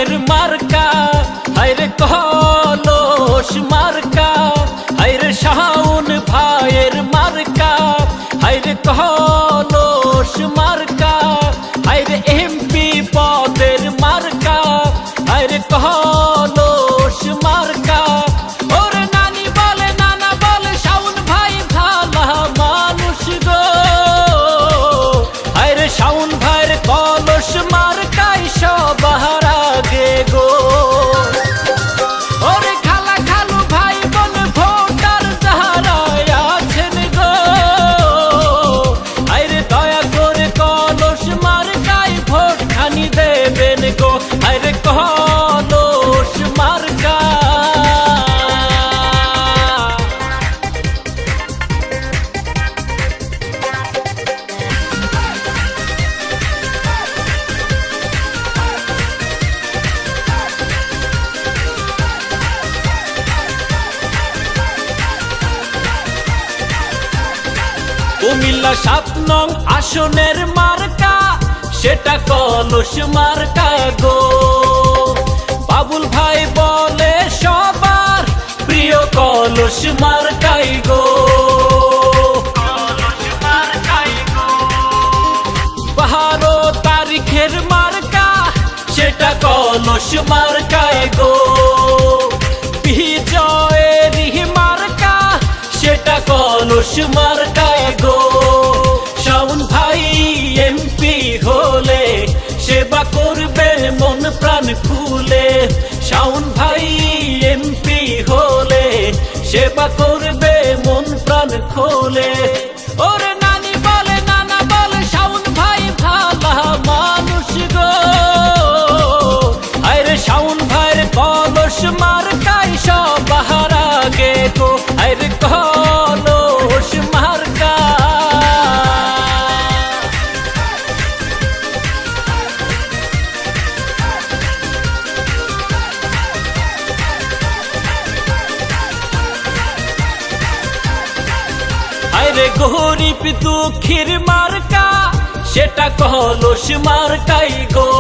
ভাইয়ের মার্কা, হায়রে কলস মার্কা, হায়রে শাওন ভাইয়ের মার্কা, হায়রে কলস মার্কা, হায়রে এমপি পদের মার্কা, হায়রে কলস মার্কা। ওরে নানি বলে নানা বলে শাওন ভাই ভালা মানুষ গো, হায়রে শাওন ভাইয়ের কলস মার্কাই সবার আগে গো। ওরে খালা খালু ভাই বোন ভোটার যারা আছেন গো, হায়রে দয়া করে কলস মার্কাই ভোট খানি দেবেন গো, হায়রে কলস মার্কা। কুমিল্লা ৭ নং আসনের মার্কা সেটা কলস মার্কা গো। বাবুল ভাই বলে সবার প্রিয় কলস মার্কাই গো। 12 তারিখের মার্কা সেটা কলস মার্কাই গো। বিজয়েরই মার্কা সেটা কলস মার্কাই গো। শাওন ভাই এমপি হলে সেবা করবে মন প্রাণ খুলে, শাওন ভাই এমপি হলে সেবা করবে মন প্রাণ খুলে। ওরে নানি বলে নানা বলে শাওন ভাই ভালা মানুষ গো, আরে শাওন ভাইয়ের কলস মার্কাই সবার আগে গো, আরে কলস মার্কা। আরে গরিব দুঃখীর মার্কা সেটা কলস মার্কাই গো।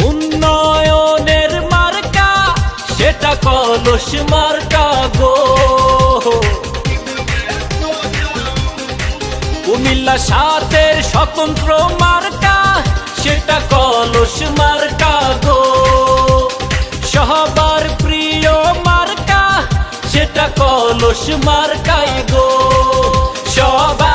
উন্নয়নের মার্কা সেটা কলস মার্কা গো। কুমিল্লা ৭-এর স্বতন্ত্র মার্কা সেটা কলস মার্কা গো। সবার প্রিয় মার্কা সেটা কলস মার্কাই গো। সবার